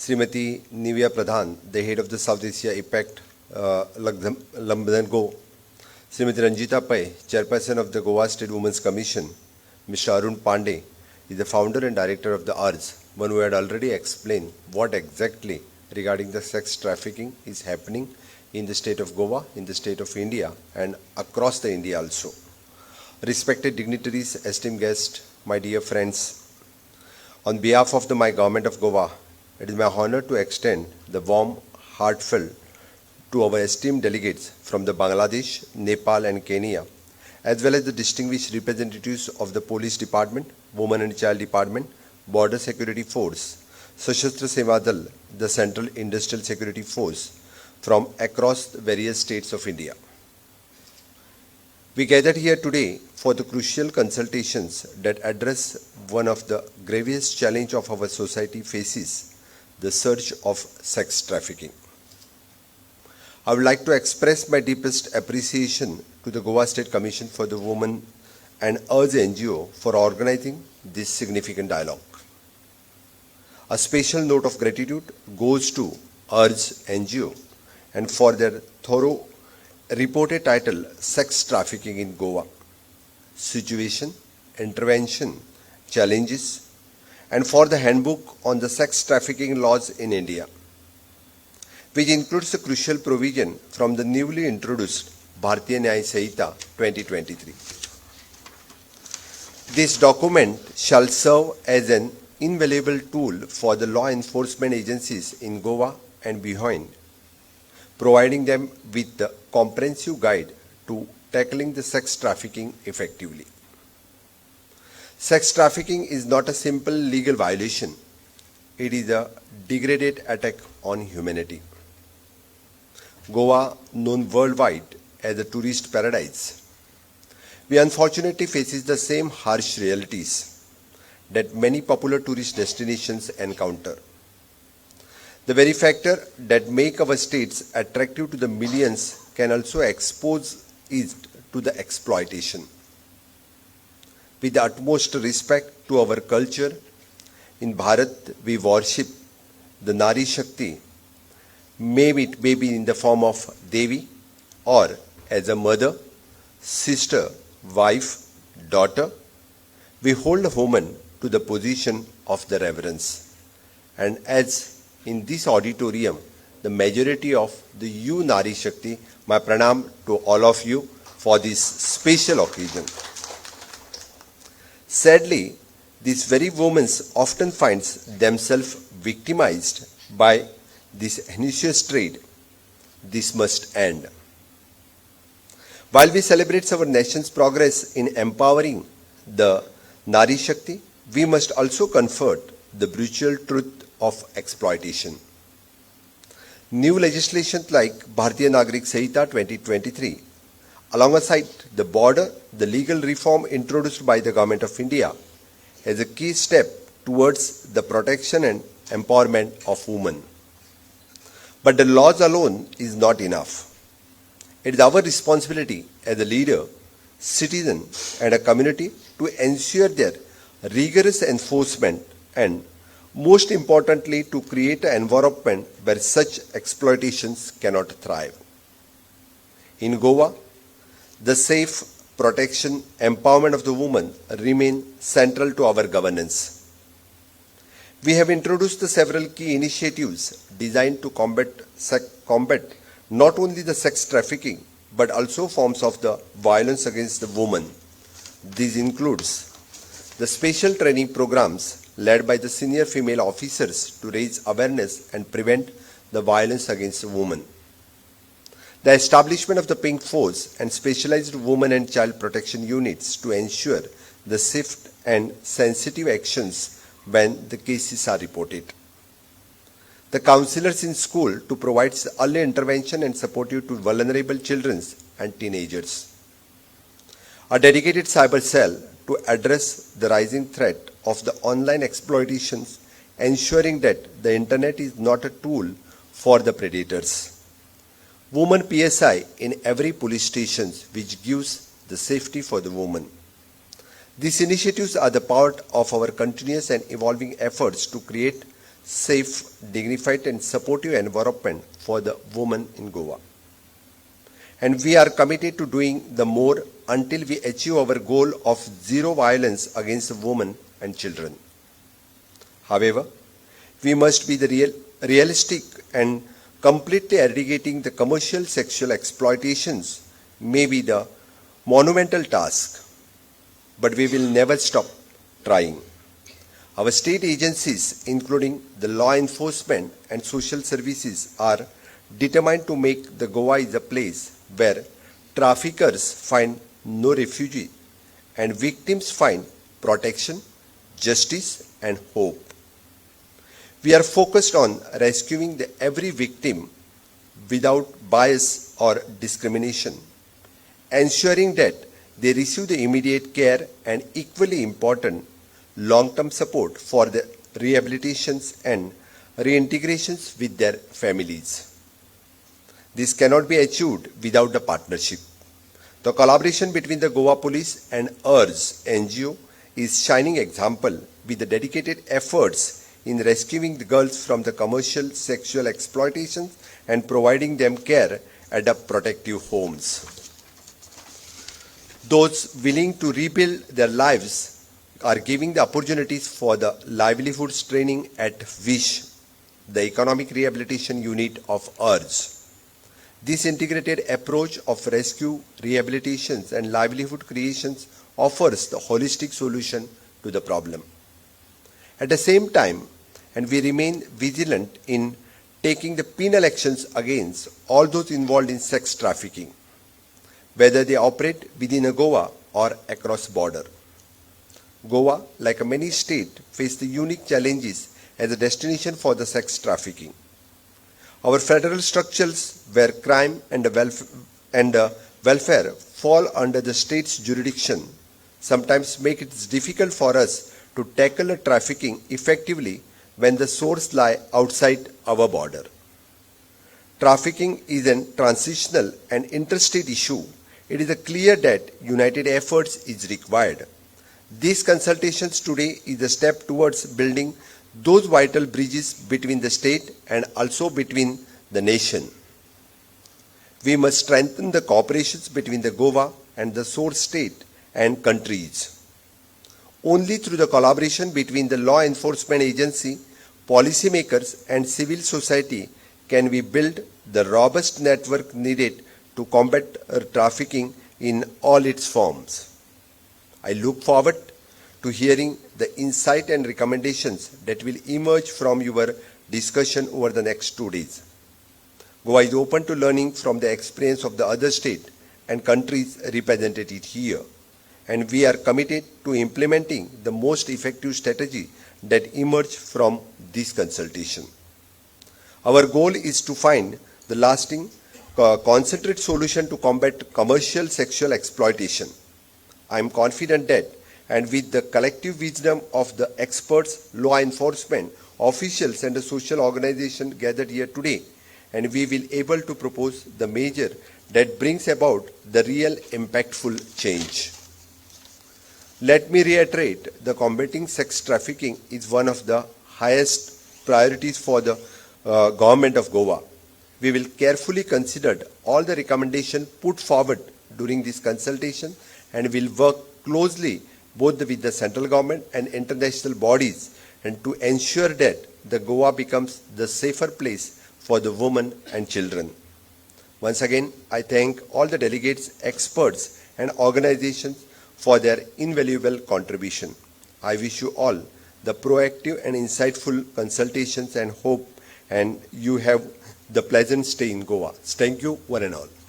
Srimati Nivya Pradhan, the head of the South Asia IPACT London Go, Srimati Ranjita Pai, chairperson of the Goa State Women's Commission, Mr. Arun Pandey is the founder and director of the URGE, one who had already explained what exactly regarding the sex trafficking is happening in the state of Goa, in the state of India, and across the India also. Respected dignitaries, esteemed guests, my dear friends, on behalf of my government of Goa, it is my honor to extend the warm, heartfelt to our esteemed delegates from the Bangladesh, Nepal and Kenya, as well as the distinguished representatives of the Police Department, Women and Child Department, Border Security Force, Sashastra Seva Dal, the Central Industrial Security Force, from across the various states of India. We gathered here today for the crucial consultations that address one of the gravest challenges of our society faces, the surge of sex trafficking. I would like to express my deepest appreciation to the Goa State Commission for the Women and URGE NGO for organizing this significant dialogue. A special note of gratitude goes to URGE NGO and for their thorough reported title, Sex Trafficking in Goa, Situation, Intervention, Challenges, and for the handbook on the sex trafficking laws in India, which includes a crucial provision from the newly introduced Bharatiya Nyaya Sanhita 2023. This document shall serve as an invaluable tool for the law enforcement agencies in Goa and beyond, providing them with the comprehensive guide to tackling the sex trafficking effectively. Sex trafficking is not a simple legal violation. It is a degraded attack on humanity. Goa, known worldwide as a tourist paradise, we unfortunately faces the same harsh realities that many popular tourist destinations encounter. The very factor that make our states attractive to the millions can also expose it to the exploitation. With the utmost respect to our culture, in Bharat we worship the Nari Shakti, maybe it may be in the form of Devi or as a mother, sister, wife, daughter. We hold a woman to the position of the reverence. And as in this auditorium, the majority of the you Nari Shakti, my pranam to all of you for this special occasion. Sadly, these very women often find themselves victimized by this heinous trade. This must end. While we celebrate our nation's progress in empowering the Nari Shakti, we must also confront the brutal truth of exploitation. New legislation like Bharatiya Nagarik Sanhita 2023, alongside the legal reform introduced by the Government of India, as a key step towards the protection and empowerment of women. But the laws alone is not enough. It is our responsibility as a leader, citizen, and a community to ensure their rigorous enforcement and, most importantly, to create an environment where such exploitations cannot thrive. In Goa, the safe protection, empowerment of the woman remain central to our governance. We have introduced several key initiatives designed to combat not only the sex trafficking but also forms of the violence against the woman. These includes the special training programs led by the senior female officers to raise awareness and prevent the violence against women. The establishment of the Pink Force and specialized women and child protection units to ensure the swift and sensitive actions when the cases are reported. The counselors in school to provide early intervention and support to vulnerable children and teenagers. A dedicated cyber cell to address the rising threat of the online exploitations, ensuring that the internet is not a tool for the predators. Women PSI in every police station, which gives the safety for the woman. These initiatives are the part of our continuous and evolving efforts to create safe, dignified and supportive environment for the women in Goa. And we are committed to doing the more until we achieve our goal of zero violence against women and children. However, we must be realistic, and completely eradicating the commercial sexual exploitations may be the monumental task, but we will never stop trying. Our state agencies, including the law enforcement and social services, are determined to make the Goa is a place where traffickers find no refuge and victims find protection, justice and hope. We are focused on rescuing every victim without bias or discrimination, ensuring that they receive the immediate care and, equally important, long-term support for the rehabilitations and reintegrations with their families. This cannot be achieved without the partnership. The collaboration between the Goa Police and URS NGO is shining example with the dedicated efforts in rescuing the girls from the commercial sexual exploitation and providing them care at the protective homes. Those willing to rebuild their lives are giving the opportunities for the livelihoods training at WISH, the Economic Rehabilitation Unit of URS. This integrated approach of rescue, rehabilitations and livelihood creations offers the holistic solution to the problem. At the same time, and we remain vigilant in taking the penal actions against all those involved in sex trafficking, whether they operate within a Goa or across border. Goa, like many states, face the unique challenges as a destination for the sex trafficking. Our federal structures where crime and welfare fall under the state's jurisdiction sometimes make it difficult for us to tackle trafficking effectively when the source lies outside our border. Trafficking is a transitional and interstate issue. It is clear that united efforts is required. These consultations today is a step towards building those vital bridges between the state and also between the nation. We must strengthen the cooperations between the Goa and the source state and countries. Only through the collaboration between the law enforcement agency, policymakers and civil society can we build the robust network needed to combat trafficking in all its forms. I look forward to hearing the insight and recommendations that will emerge from your discussion over the next 2 days. Goa is open to learning from the experience of the other states and countries represented here, and we are committed to implementing the most effective strategy that emerge from this consultation. Our goal is to find the lasting, concentrated solution to combat commercial sexual exploitation. I am confident that, and with the collective wisdom of the experts, law enforcement officials and the social organizations gathered here today, and we will able to propose the measure that brings about the real impactful change. Let me reiterate, the combating sex trafficking is one of the highest priorities for the government of Goa. We will carefully consider all the recommendations put forward during this consultation and will work closely both with the central government and international bodies and to ensure that the Goa becomes the safer place for the women and children. Once again, I thank all the delegates, experts and organizations for their invaluable contribution. I wish you all the proactive and insightful consultations and hope and you have the pleasant stay in Goa. Thank you one and all.